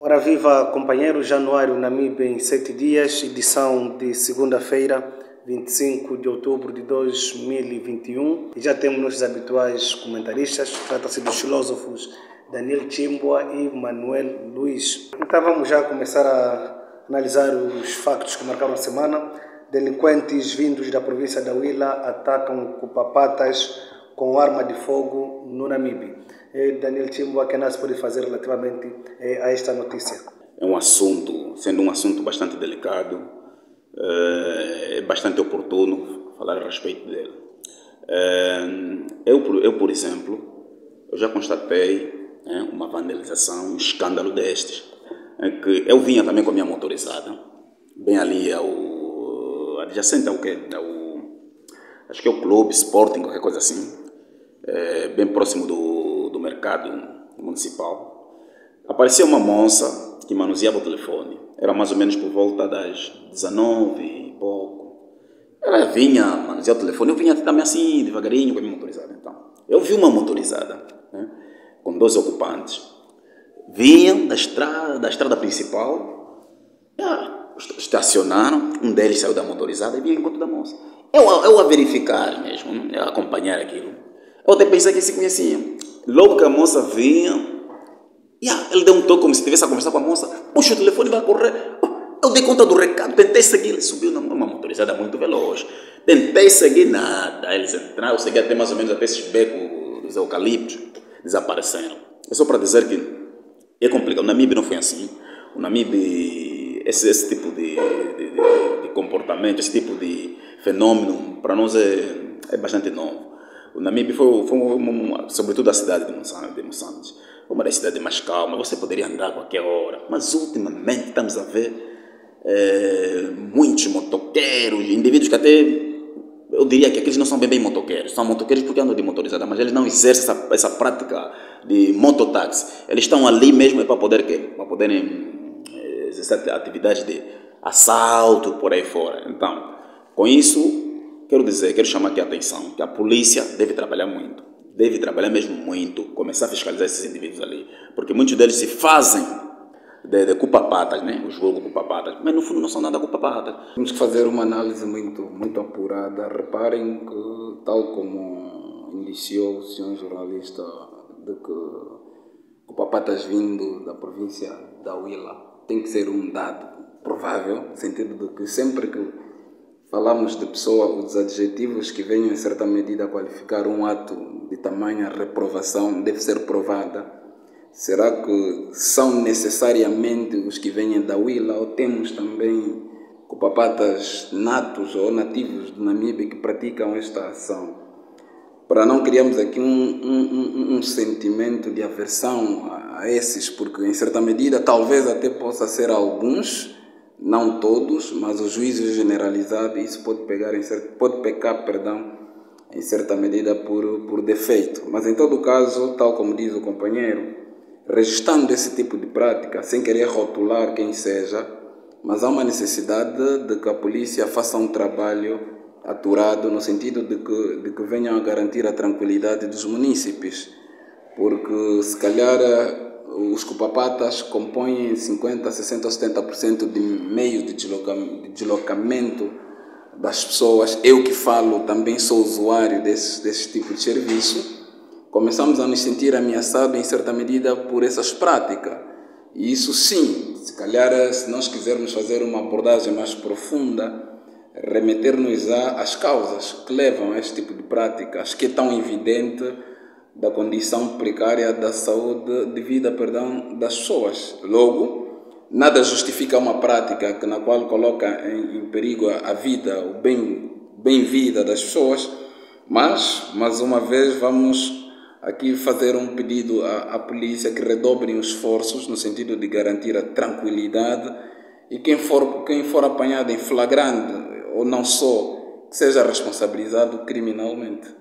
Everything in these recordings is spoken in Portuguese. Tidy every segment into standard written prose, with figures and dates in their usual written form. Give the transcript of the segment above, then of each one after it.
Ora viva, companheiros, Januário Namibe em 7 dias, edição de segunda-feira, 25 de outubro de 2021. E já temos nossos habituais comentaristas, trata-se dos filósofos Daniel Chimbwa e Manuel Luiz. Então vamos já começar a analisar os factos que marcaram a semana. Delinquentes vindos da província da Huila atacam Cupapatas com arma de fogo no Namibe. Daniel Chimbwa, o que nós pode fazer relativamente a esta notícia? É um assunto, sendo um assunto bastante delicado, é bastante oportuno falar a respeito dele. Eu, por exemplo, eu já constatei uma vandalização, um escândalo destes, que eu vinha também com a minha motorizada, bem ali adjacente ao quê? Acho que é o Clube Sporting, qualquer coisa assim, bem próximo do mercado municipal. Apareceu uma moça que manuseava o telefone. Era mais ou menos por volta das 19 e pouco. Ela vinha manusear o telefone, eu vinha também assim, devagarinho, com a minha motorizada. Então, eu vi uma motorizada, com 2 ocupantes. Vinham da estrada principal, estacionaram, um deles saiu da motorizada e vinha em encontro da moça. Eu a verificar mesmo, a acompanhar aquilo. Eu até pensei que se conheciam. Logo que a moça vinha, ele deu um toque como se estivesse a conversar com a moça. Puxa o telefone e vai correr. Eu dei conta do recado, tentei seguir. Ele subiu numa motorizada muito veloz. Tentei seguir nada. Eles entraram, eu segui até mais ou menos até esses becos dos eucaliptos. Desapareceram. É só para dizer que é complicado. O Namibe não foi assim. O Namibe, esse tipo de comportamento, esse tipo de fenômeno, para nós é bastante novo. O Namibe foi sobretudo a cidade de Moçambique, uma das cidades mais calmas. Você poderia andar a qualquer hora, mas ultimamente estamos a ver muitos motoqueiros, indivíduos que até, eu diria que aqueles não são bem motoqueiros, são motoqueiros porque andam de motorizada, mas eles não exercem essa prática de mototáxi. Eles estão ali mesmo para poderem exercer atividades de assalto por aí fora. Então, com isso, quero chamar aqui a atenção que a polícia deve trabalhar muito, deve trabalhar mesmo muito, começar a fiscalizar esses indivíduos ali, porque muitos deles se fazem de culpa-patas, os vulgos culpa-patas, mas no fundo não são nada culpa-patas. Temos que fazer uma análise muito apurada. Reparem que, tal como indiciou o senhor jornalista, de que culpa-patas vindo da província da Huila tem que ser um dado provável, no sentido de que sempre que falamos de pessoa, os adjetivos que venham em certa medida a qualificar um ato de tamanha reprovação deve ser provada. Será que são necessariamente os que vêm da Huila ou temos também cupapatas natos ou nativos do Namibe que praticam esta ação? Para não criarmos aqui um sentimento de aversão a esses, porque em certa medida talvez até possa ser alguns, não todos, mas o juízo generalizado, isso pode pecar, em certa medida por defeito. Mas em todo caso, tal como diz o companheiro, registrando esse tipo de prática, sem querer rotular quem seja, mas há uma necessidade de que a polícia faça um trabalho aturado no sentido de que venham a garantir a tranquilidade dos munícipes, porque se calhar os cupapatas compõem 50%, 60% ou 70% de meios de deslocamento das pessoas. Eu que falo também sou usuário desse tipo de serviço. Começamos a nos sentir ameaçados em certa medida por essas práticas. E isso sim, se calhar se nós quisermos fazer uma abordagem mais profunda, remeter-nos às causas que levam a este tipo de prática. Acho que é tão evidente da condição precária da saúde de vida, das pessoas. Logo, nada justifica uma prática na qual coloca em perigo a vida, o bem-vida das pessoas, mas, mais uma vez, vamos aqui fazer um pedido à polícia que redobrem os esforços no sentido de garantir a tranquilidade e quem for apanhado em flagrante ou não só, que seja responsabilizado criminalmente.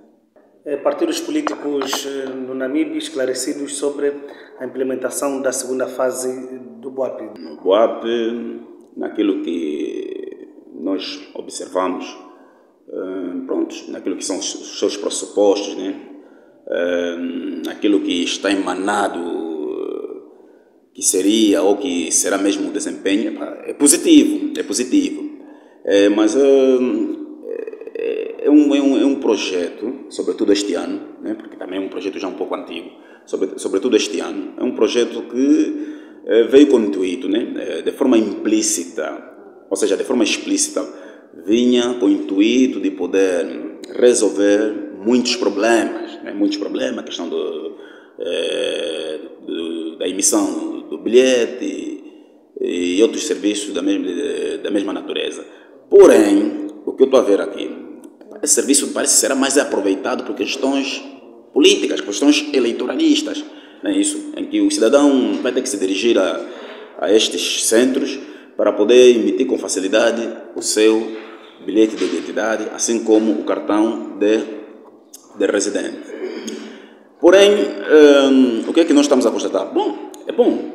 Partidos políticos no Namibe esclarecidos sobre a implementação da segunda fase do BOAP. No BOAP, naquilo que nós observamos, naquilo que são os seus pressupostos, naquilo que está emanado que seria ou que será mesmo o desempenho, é positivo, mas é um projeto, sobretudo este ano, né, porque também é um projeto já um pouco antigo, sobretudo este ano, é um projeto que veio com o intuito, né, de forma implícita, ou seja, de forma explícita, vinha com o intuito de poder resolver muitos problemas, né, a questão da emissão do bilhete e outros serviços da mesma natureza. Porém, o que eu estou a ver aqui, esse serviço parece ser mais aproveitado por questões políticas, questões eleitoralistas, não é isso? Em que o cidadão vai ter que se dirigir a estes centros para poder emitir com facilidade o seu bilhete de identidade, assim como o cartão de residente. Porém, o que é que nós estamos a constatar? Bom, é bom.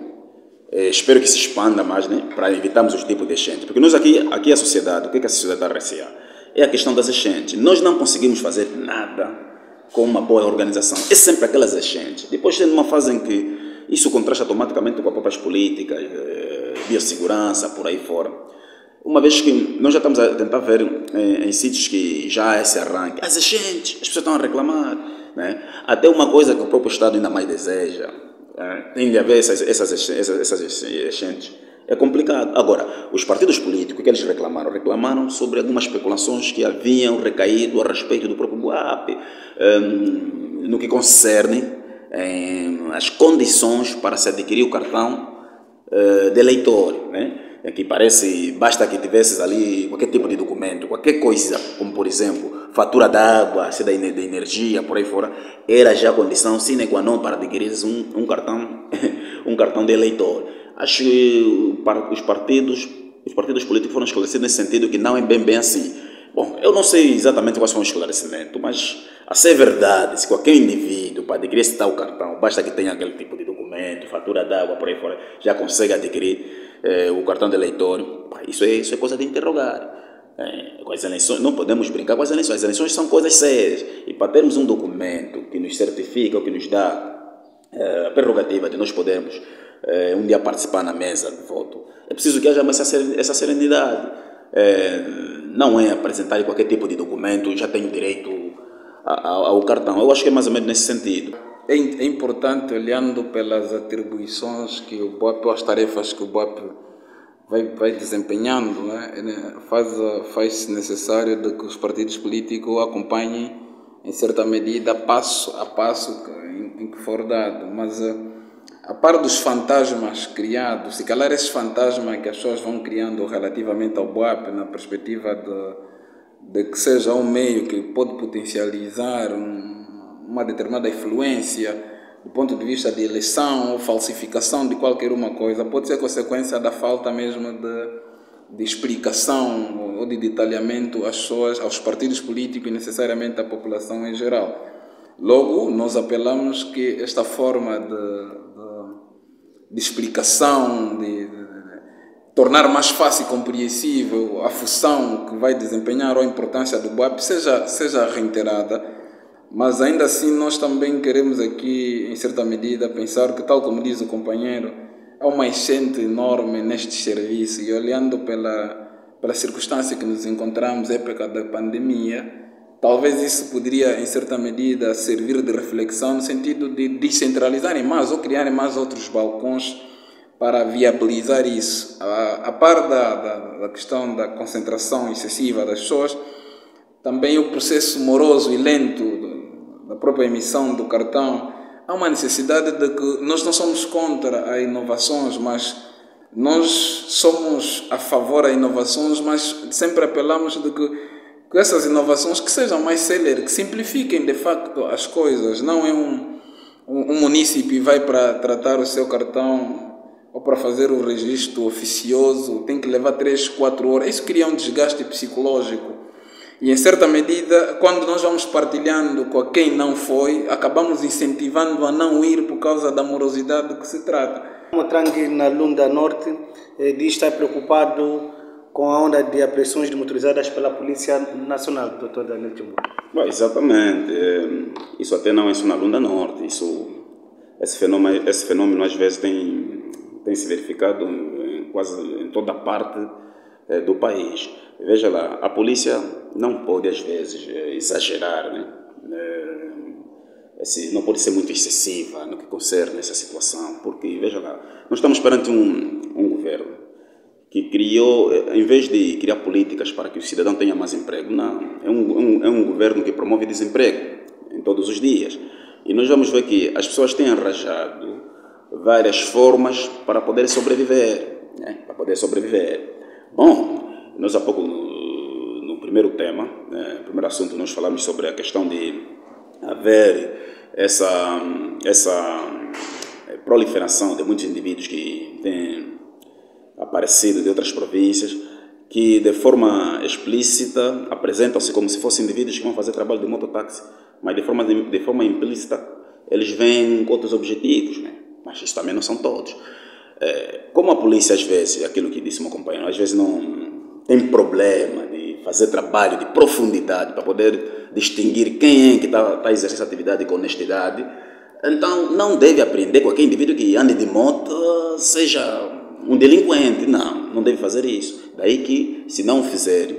Espero que se expanda mais, né, para evitarmos os tipos de enchentes. Porque nós aqui a sociedade, o que é que a sociedade está a recear? É a questão das enchentes. Nós não conseguimos fazer nada com uma boa organização. É sempre aquelas enchentes. Depois tem uma fase em que isso contrasta automaticamente com as próprias políticas, biossegurança, por aí fora. Uma vez que nós já estamos a tentar ver em sítios que já há esse arranque, as enchentes, as pessoas estão a reclamar, né? Até uma coisa que o próprio Estado ainda mais deseja, tem de haver essas enchentes. É complicado. Agora, os partidos políticos, o que eles reclamaram? Reclamaram sobre algumas especulações que haviam recaído a respeito do próprio BUAP, no que concerne as condições para se adquirir o cartão de eleitor, né? É que basta que tivesses ali qualquer tipo de documento, qualquer coisa, como por exemplo, fatura d'água, se da energia, por aí fora, era já condição sine qua non para adquirir um cartão de eleitor. Acho que os partidos políticos foram esclarecidos nesse sentido, que não é bem assim. Bom, eu não sei exatamente quais são os esclarecimentos, mas a ser verdade, se qualquer indivíduo para adquirir esse tal cartão, basta que tenha aquele tipo de documento, fatura d'água, por aí fora, já consegue adquirir o cartão de eleitor. Isso é coisa de interrogar. Com as eleições, não podemos brincar com as eleições são coisas sérias, e para termos um documento que nos certifica, ou que nos dá a prerrogativa de nós podermos um dia participar na mesa de voto, é preciso que haja essa serenidade. Não é apresentar qualquer tipo de documento, já tenho direito ao cartão. Eu acho que é mais ou menos nesse sentido. É importante, olhando pelas atribuições que o BUAP, ou as tarefas que o BUAP vai desempenhando, né? Faz-se necessário de que os partidos políticos acompanhem, em certa medida, passo a passo em que for dado. Mas, a par dos fantasmas criados, se calhar esses fantasmas que as pessoas vão criando relativamente ao BUAP, na perspectiva de que seja um meio que pode potencializar uma determinada influência do ponto de vista de eleição ou falsificação de qualquer uma coisa, pode ser consequência da falta mesmo de explicação ou de detalhamento às pessoas, aos partidos políticos e necessariamente à população em geral. Logo, nós apelamos que esta forma de explicação, de tornar mais fácil e compreensível a função que vai desempenhar ou a importância do BUAP seja reiterada. Mas ainda assim nós também queremos aqui, em certa medida, pensar que, tal como diz o companheiro, há uma enchente enorme neste serviço, e olhando pela circunstância que nos encontramos, época da pandemia, talvez isso poderia, em certa medida, servir de reflexão no sentido de descentralizarem mais ou criarem mais outros balcões para viabilizar isso. A par da questão da concentração excessiva das pessoas, também o processo moroso e lento da própria emissão do cartão, há uma necessidade de que nós não somos contra as inovações, mas nós somos a favor das inovações, mas sempre apelamos de que essas inovações que sejam mais céleres, que simplifiquem de facto as coisas. Não é um munícipe vai para tratar o seu cartão ou para fazer o registro oficioso, tem que levar 3, 4 horas. Isso cria um desgaste psicológico. E, em certa medida, quando nós vamos partilhando com quem não foi, acabamos incentivando a não ir por causa da morosidade de que se trata. O Motrangue, na Lunda Norte, diz estar preocupado com a onda de apreensões de motorizadas pela Polícia Nacional, Dr. Daniel Timbu. Exatamente. Isso até não é só na Lunda Norte. Esse fenômeno às vezes tem tem se verificado quase em toda parte do país. Veja lá, a polícia não pode às vezes exagerar, né? Não pode ser muito excessiva no que concerne essa situação, porque veja lá, nós estamos perante um governo que criou, em vez de criar políticas para que o cidadão tenha mais emprego, não, é um governo que promove desemprego em todos os dias. E nós vamos ver que as pessoas têm arranjado várias formas para poder sobreviver, né? Para poder sobreviver. Bom, nós há pouco no primeiro tema, no primeiro assunto, nós falamos sobre a questão de haver essa proliferação de muitos indivíduos que têm aparecido de outras províncias, que de forma explícita apresentam-se como se fossem indivíduos que vão fazer trabalho de mototáxi, mas de forma implícita eles vêm com outros objetivos, né? Mas isso também não são todos. Como a polícia às vezes, aquilo que disse meu companheiro, às vezes não tem problema de fazer trabalho de profundidade para poder distinguir quem é que está a exercer essa atividade com honestidade, então não deve aprender com aquele indivíduo que ande de moto seja um delinquente. Não deve fazer isso. Daí que, se não fizer,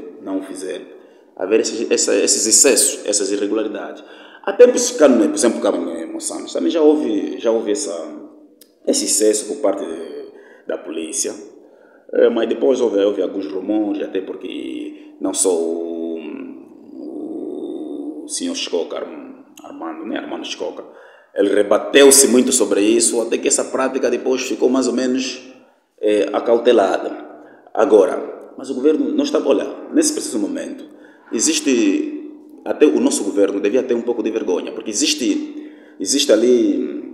haver esses excessos, essas irregularidades. Há tempos, por exemplo, cá em Moçambique, também já houve esse excesso por parte da polícia, mas depois houve alguns rumores, até porque não só o senhor Escoca, Armando Escoca, ele rebateu-se muito sobre isso, até que essa prática depois ficou mais ou menos acautelada. Agora, mas o governo não está a olhar. Nesse preciso momento, até o nosso governo devia ter um pouco de vergonha, porque existe ali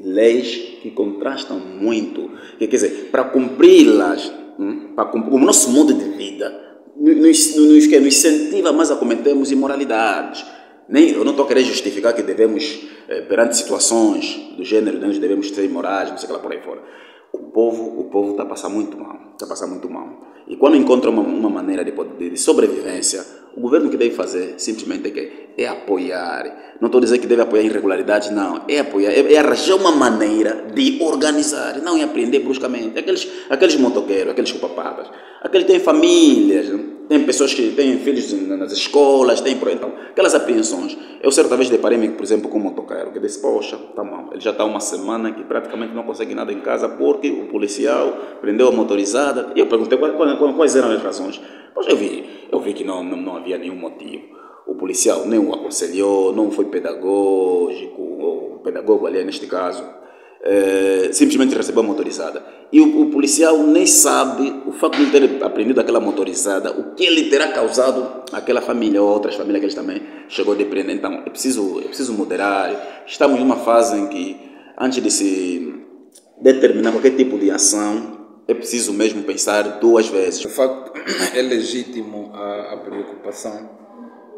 leis que contrastam muito, quer dizer, para cumpri-las, o nosso modo de vida nos incentiva mais a cometermos imoralidades. Eu não estou a querer justificar que devemos, perante situações do gênero, nós devemos ser imorais, não sei o que lá por aí fora. O povo está a passar muito mal. E quando encontra uma maneira de sobrevivência, o governo que deve fazer simplesmente é apoiar. Não estou a dizer que deve apoiar irregularidades, não. É apoiar, é arranjar uma maneira de organizar, não é aprender bruscamente. Aqueles motoqueiros, aqueles cupapadas, aqueles que têm famílias, tem pessoas que têm filhos nas escolas, então, aquelas apreensões. Eu certa vez deparei-me, por exemplo, com um motoqueiro que disse, poxa, tá mal, ele já está uma semana que praticamente não consegue nada em casa porque o policial prendeu a motorizada. E eu perguntei quais eram as razões. Poxa, eu vi que não havia nenhum motivo. O policial nem o aconselhou, não foi pedagógico, o pedagogo ali neste caso, simplesmente recebeu a motorizada. E o policial nem sabe, o facto de ele ter aprendido aquela motorizada, o que ele terá causado àquela família ou outras famílias que ele também chegou a depreender. Então é preciso moderar. Estamos numa fase em que, antes de se determinar qualquer tipo de ação, é preciso mesmo pensar duas vezes. De facto, é legítimo a preocupação,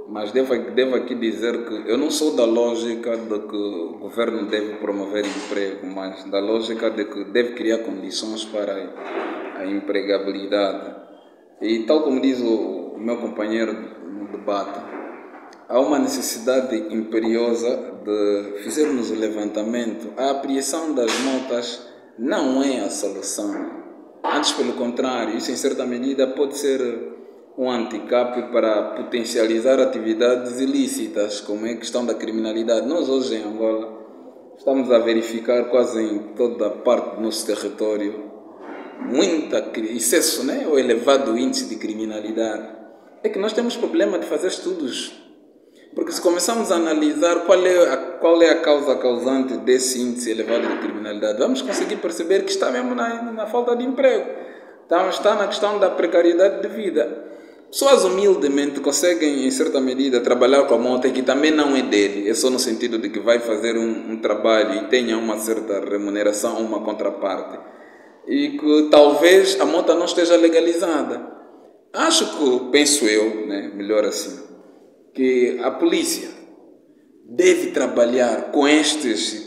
mas devo aqui dizer que eu não sou da lógica de que o governo deve promover emprego, mas da lógica de que deve criar condições para a empregabilidade. E tal como diz o meu companheiro no debate, há uma necessidade imperiosa de fazermos o levantamento. A apreensão das motas não é a solução. Antes, pelo contrário, isso em certa medida pode ser um handicap para potencializar atividades ilícitas, como é a questão da criminalidade. Nós hoje em Angola estamos a verificar quase em toda parte do nosso território excesso, né? O elevado índice de criminalidade. É que nós temos problema de fazer estudos, porque se começarmos a analisar qual é a causa causante desse índice elevado de criminalidade, vamos conseguir perceber que está mesmo na falta de emprego, está na questão da precariedade de vida. Pessoas humildemente conseguem, em certa medida, trabalhar com a moto, que também não é dele, é só no sentido de que vai fazer um trabalho e tenha uma certa remuneração ou uma contraparte, e que talvez a moto não esteja legalizada. Penso eu, né, melhor assim, que a polícia deve trabalhar com estes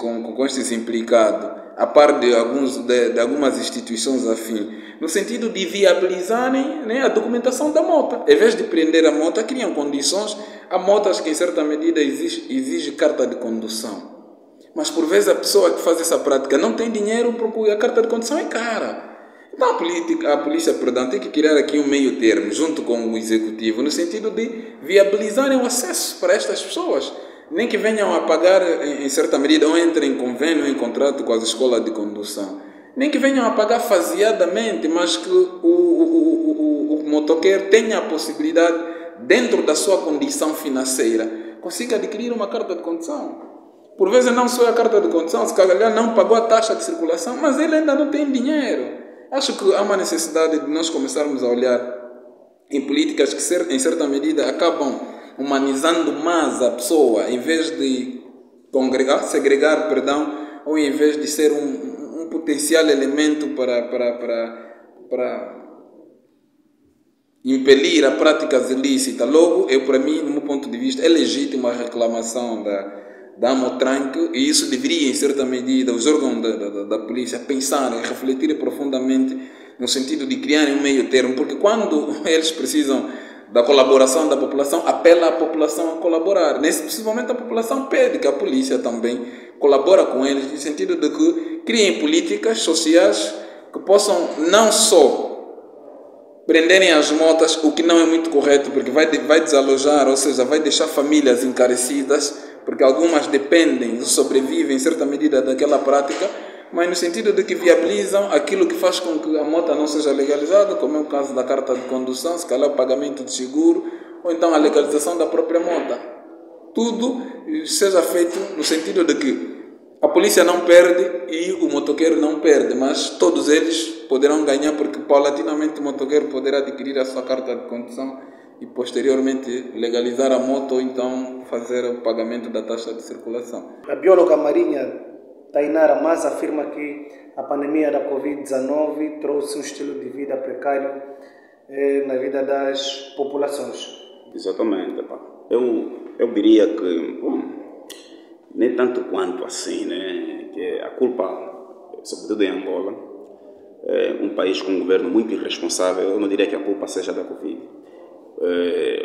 implicados, a par de algumas instituições afins, no sentido de viabilizarem, né, a documentação da moto. Em vez de prender a moto, criam condições a motas que em certa medida exige carta de condução. Mas por vezes a pessoa que faz essa prática não tem dinheiro porque a carta de condução é cara. Então a polícia, tem que criar aqui um meio termo junto com o executivo no sentido de viabilizarem o acesso para estas pessoas. Nem que venham a pagar em certa medida ou entrem em convênio, em contrato com as escolas de condução. Nem que venham a pagar faseadamente, mas que o motoqueiro tenha a possibilidade, dentro da sua condição financeira, consiga adquirir uma carta de condução. Por vezes não só a carta de condução, se calhar não pagou a taxa de circulação, mas ele ainda não tem dinheiro. Acho que há uma necessidade de nós começarmos a olhar em políticas que, em certa medida, acabam humanizando mais a pessoa, em vez de segregar, ou em vez de ser um potencial elemento para impelir a práticas ilícitas. Logo, para mim, no meu ponto de vista, é legítima a reclamação da Amotranque, e isso deveria, em certa medida, os órgãos da polícia pensarem, refletirem profundamente no sentido de criarem um meio termo, porque quando eles precisam da colaboração da população, apela a população a colaborar. Nesse momento a população pede que a polícia também colabore com eles, no sentido de que criem políticas sociais que possam não só prenderem as motas, o que não é muito correto, porque vai desalojar, ou seja, vai deixar famílias encarecidas, porque algumas dependem, sobrevivem em certa medida daquela prática, mas no sentido de que viabilizam aquilo que faz com que a moto não seja legalizada, como é o caso da carta de condução, se calhar o pagamento de seguro, ou então a legalização da própria moto. Tudo seja feito no sentido de que a polícia não perde e o motoqueiro não perde, mas todos eles poderão ganhar, porque paulatinamente o motoqueiro poderá adquirir a sua carta de condução e posteriormente legalizar a moto ou então fazer o pagamento da taxa de circulação. A bióloga marinha Tainara Mas afirma que a pandemia da Covid-19 trouxe um estilo de vida precário na vida das populações. Exatamente. Eu diria que, nem tanto quanto assim, né? Que a culpa, sobretudo em Angola, é um país com um governo muito irresponsável. Eu não diria que a culpa seja da Covid.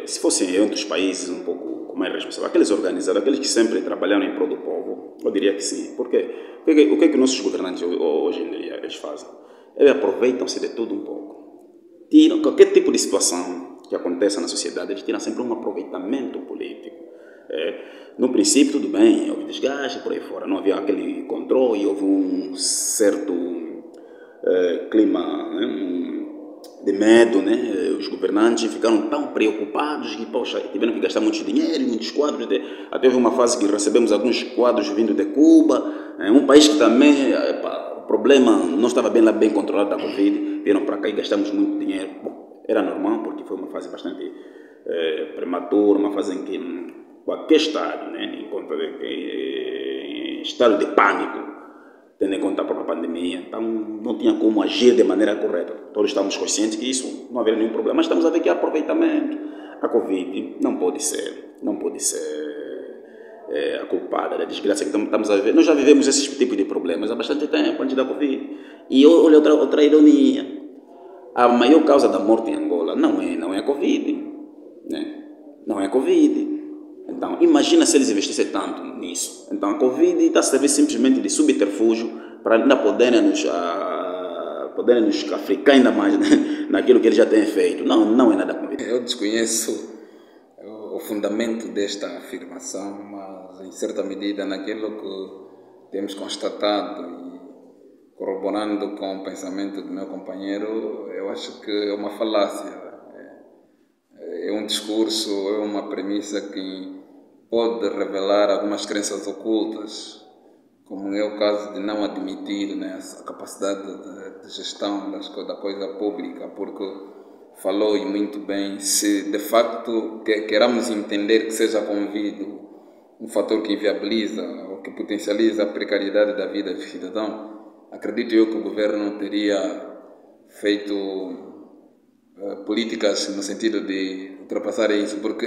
Se fossem em outros países um pouco mais responsáveis, aqueles organizados, aqueles que sempre trabalharam em prol do povo, eu diria que sim. Por quê? O que é que nossos governantes hoje em dia eles fazem? Eles aproveitam-se de tudo um pouco. Tiram qualquer tipo de situação que aconteça na sociedade, eles tiram sempre um aproveitamento político. No princípio, tudo bem, houve desgaste por aí fora, não havia aquele controle, houve um certo clima, né, de medo, né? Os governantes ficaram tão preocupados que, poxa, tiveram que gastar muito dinheiro, muitos quadros. Até houve uma fase que recebemos alguns quadros vindo de Cuba, um país que também, o problema não estava bem controlado da Covid, vieram para cá e gastamos muito dinheiro. Bom, era normal, porque foi uma fase bastante prematura, uma fase em que qualquer estado, né, em estado de pânico, tendo em conta a própria pandemia, então não tinha como agir de maneira correta. Todos estamos conscientes que isso não haveria nenhum problema, mas estamos a ver que há aproveitamento. A Covid não pode ser a culpada da desgraça que estamos a viver. Nós já vivemos esse tipo de problemas há bastante tempo, antes da Covid. E olha outra ironia. A maior causa da morte em Angola não é a Covid, né? Não é a Covid. Então, imagina se eles investissem tanto nisso. Então, a Covid está a servir simplesmente de subterfúgio para ainda poderem nos africar ainda mais, né, naquilo que eles já têm feito. Não é nada Covid. Eu desconheço o fundamento desta afirmação, mas em certa medida naquilo que temos constatado e corroborando com o pensamento do meu companheiro, eu acho que é uma falácia. É um discurso, é uma premissa que pode revelar algumas crenças ocultas, como é o caso de não admitir, né, a capacidade de gestão da coisa pública, porque falou e muito bem, se de facto queramos entender que seja a Covid um fator que inviabiliza ou que potencializa a precariedade da vida do cidadão, acredito eu que o governo teria feito políticas no sentido de ultrapassar isso, porque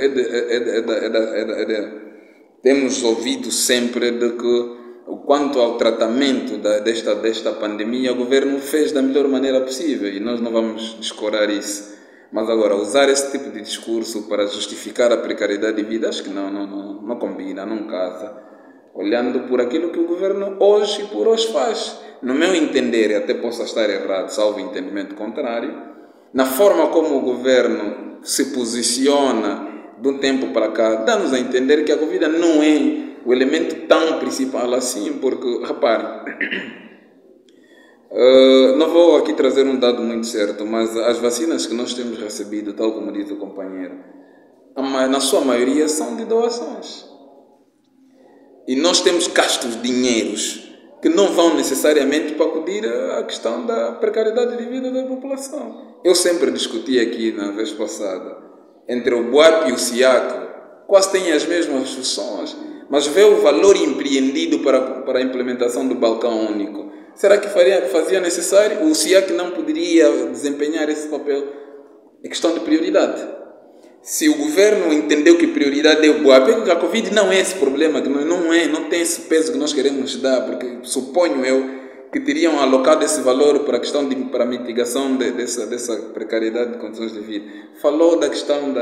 temos ouvido sempre de que, quanto ao tratamento desta pandemia, o governo fez da melhor maneira possível e nós não vamos descurar isso. Mas agora, usar esse tipo de discurso para justificar a precariedade de vida, acho que não combina, não casa. olhando por aquilo que o governo hoje por hoje faz. No meu entender, e até posso estar errado, salvo entendimento contrário, na forma como o governo se posiciona de um tempo para cá, dá-nos a entender que a Covid não é o elemento tão principal assim, porque, reparem, não vou aqui trazer um dado muito certo, mas as vacinas que nós temos recebido, tal como diz o companheiro, na sua maioria são de doações. E nós temos gastos dinheiros que não vão necessariamente para acudir à questão da precariedade de vida da população. Eu sempre discuti aqui na vez passada entre o BUAP e o SIAC, quase têm as mesmas funções, mas vê o valor empreendido para a implementação do balcão único. Será que fazia necessário? O SIAC não poderia desempenhar esse papel? É questão de prioridade. Se o governo entendeu que prioridade é o BUAP, a Covid não é esse problema, não tem esse peso que nós queremos dar, porque suponho eu que teriam alocado esse valor para a questão para a mitigação dessa precariedade de condições de vida. Falou da questão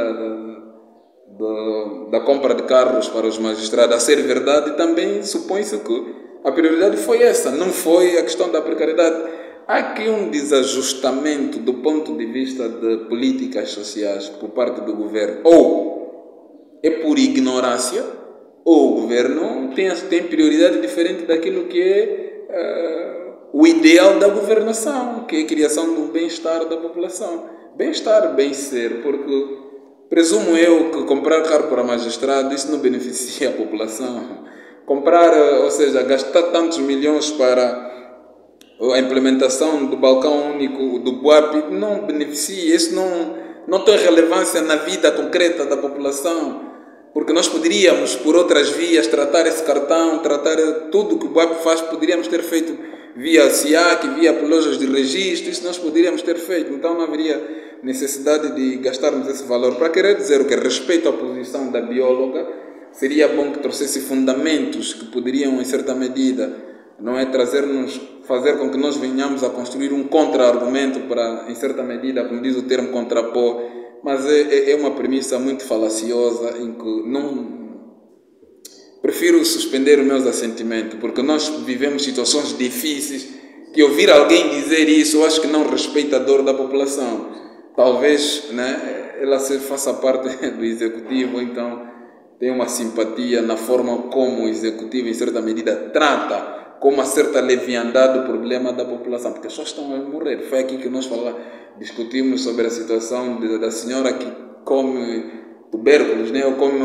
da compra de carros para os magistrados, a ser verdade, também supõe-se que a prioridade foi essa, não foi a questão da precariedade. Há aqui um desajustamento do ponto de vista de políticas sociais por parte do governo. Ou é por ignorância, ou o governo tem prioridade diferente daquilo que é o ideal da governação, que é a criação do bem-estar da população. Bem-estar, bem-ser, porque presumo eu que comprar carro para magistrado, isso não beneficia a população. Ou seja, gastar tantos milhões para a implementação do balcão único do BUAP não beneficia, isso não tem relevância na vida concreta da população, porque nós poderíamos, por outras vias, tratar esse cartão, tratar tudo que o BUAP faz, poderíamos ter feito via SIAC, via lojas de registro, isso nós poderíamos ter feito, então não haveria necessidade de gastarmos esse valor. Para querer dizer o que respeito à posição da bióloga, seria bom que trouxesse fundamentos que poderiam, em certa medida, não é fazer com que nós venhamos a construir um contra-argumento para, em certa medida, como diz o termo, contrapor, mas é uma premissa muito falaciosa em que não prefiro suspender os meus assentimentos, porque nós vivemos situações difíceis que ouvir alguém dizer isso, eu acho que não respeita a dor da população. Talvez, né, ela faça parte do executivo, então tem uma simpatia na forma como o executivo, em certa medida, trata com uma certa leviandade do problema da população, porque as pessoas estão a morrer. Foi aqui que nós discutimos sobre a situação da senhora que come tubérculos, né, ou come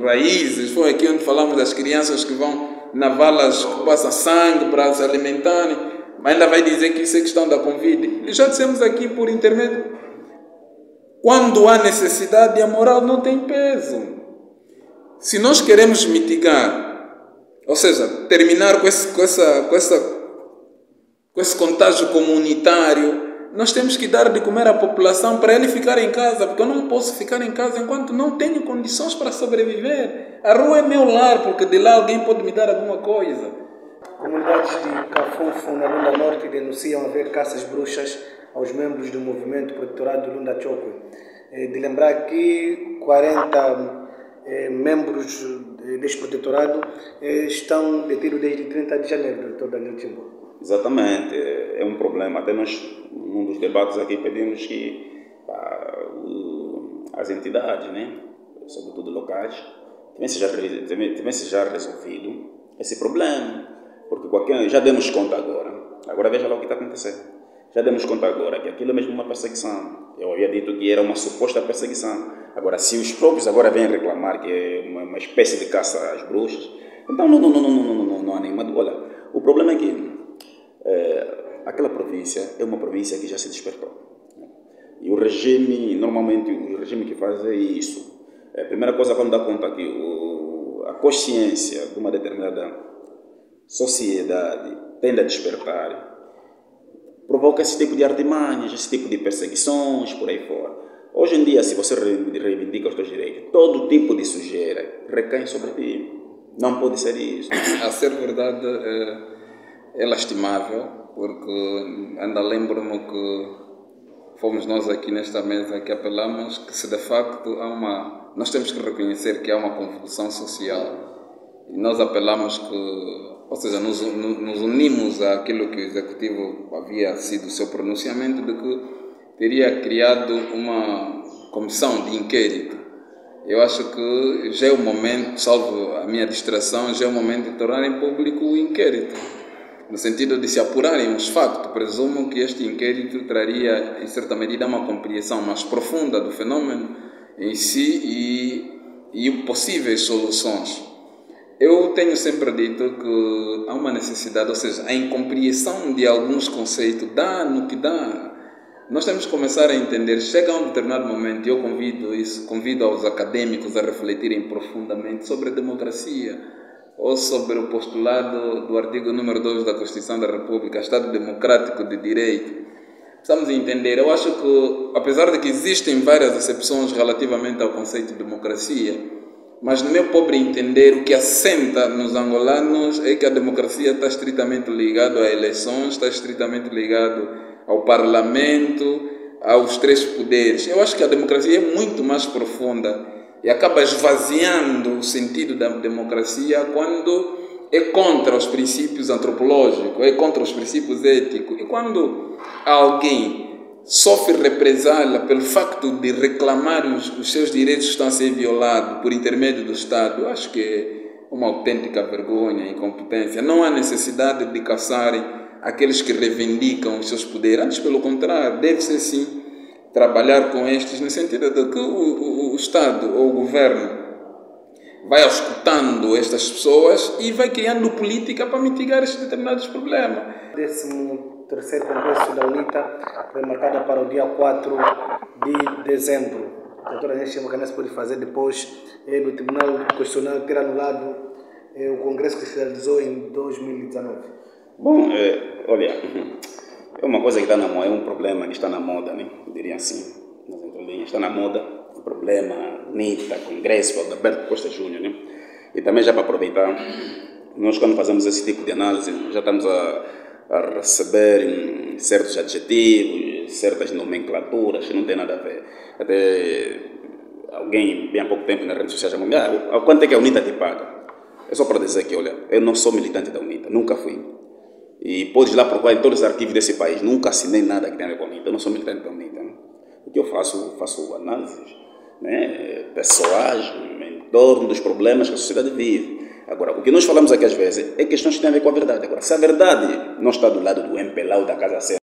raízes. Foi aqui onde falamos das crianças que vão na valas que passam sangue para se alimentarem, mas ainda vai dizer que isso é questão da Covid. E já dissemos aqui por intermédio, quando há necessidade, a moral não tem peso. Se nós queremos mitigar, ou seja, terminar com esse contágio comunitário, nós temos que dar de comer à população para ele ficar em casa, porque eu não posso ficar em casa enquanto não tenho condições para sobreviver. A rua é meu lar, porque de lá alguém pode me dar alguma coisa. Comunidades de Cafunfo, na Lunda Norte, denunciam haver caças bruxas aos membros do movimento protetorado do Lunda Chokwe. De lembrar que 40 membros deste protetorado estão detidos desde 30 de janeiro, doutor Daniel Timbo. Exatamente, é um problema. Até nós, num dos debates aqui, pedimos que as entidades, né, sobretudo locais, tivesse já resolvido esse problema. Porque já demos conta agora veja lá o que está acontecendo. Já demos conta agora que aquilo é mesmo uma perseguição. Eu havia dito que era uma suposta perseguição. Agora, se os próprios agora vêm reclamar que é uma espécie de caça às bruxas, então não há nenhuma. Olha, o problema é que aquela província é uma província que já se despertou. E o regime, normalmente, o regime que faz é isso. A primeira coisa, quando dá conta que a consciência de uma determinada sociedade tende a despertar, provoca esse tipo de artimanhas, esse tipo de perseguições, por aí fora. Hoje em dia, se você reivindica os seus direitos, todo tipo de sujeira recai sobre ti. Não pode ser isso. A ser verdade, é lastimável, porque ainda lembro-me que fomos nós aqui nesta mesa que apelamos que se de facto nós temos que reconhecer que há uma convulsão social E nós apelamos que, ou seja, nos unimos àquilo que o Executivo havia sido o seu pronunciamento de que teria criado uma comissão de inquérito. Eu acho que já é o momento, salvo a minha distração, já é o momento de tornarem público o inquérito, no sentido de se apurarem os factos. Presumo que este inquérito traria, em certa medida, uma compreensão mais profunda do fenômeno em si e possíveis soluções. Eu tenho sempre dito que há uma necessidade, ou seja, a incompreensão de alguns conceitos dá no que dá. Nós temos que começar a entender, chega a um determinado momento, e eu convido aos acadêmicos a refletirem profundamente sobre a democracia, ou sobre o postulado do artigo número 2 da Constituição da República, Estado Democrático de Direito. Precisamos entender, eu acho que, apesar de que existem várias exceções relativamente ao conceito de democracia, mas no meu pobre entender, o que assenta nos angolanos é que a democracia está estritamente ligada a eleições, está estritamente ligado ao parlamento, aos 3 poderes. Eu acho que a democracia é muito mais profunda e acaba esvaziando o sentido da democracia quando é contra os princípios antropológicos, é contra os princípios éticos. E quando alguém sofre represália pelo facto de reclamar os seus direitos que estão a ser violados por intermédio do Estado, eu acho que é uma autêntica vergonha e incompetência. Não há necessidade de caçarem aqueles que reivindicam os seus poderes. Antes, pelo contrário, deve-se sim trabalhar com estes no sentido de que o Estado ou o governo vai escutando estas pessoas e vai criando política para mitigar estes determinados problemas. 13º Congresso da UNITA foi marcado para o dia 4 de dezembro. A doutora Agência Macanense pode fazer depois do Tribunal Constitucional ter anulado o Congresso que se realizou em 2019. Bom, olha, é uma coisa que está na moda, é um problema que está na moda, né? Eu diria assim, nas entrelinhas, está na moda, o problema, UNITA, Congresso, Alberto Costa Júnior, né? E também já para aproveitar, nós quando fazemos esse tipo de análise, já estamos a receber certos adjetivos, certas nomenclaturas que não tem nada a ver. Até alguém, bem há pouco tempo nas redes sociais, quanto é que a UNITA te paga? É só para dizer que, olha, eu não sou militante da UNITA, nunca fui. E podes lá procurar em todos os arquivos desse país, nunca assinei nada que tenha a ver com a UNITA, eu não sou militante da UNITA. Né? O que eu faço análises, né, pessoais, em torno dos problemas que a sociedade vive. Agora, o que nós falamos aqui às vezes é questões que têm a ver com a verdade. Agora, se a verdade não está do lado do MPLA ou da Casa Certa,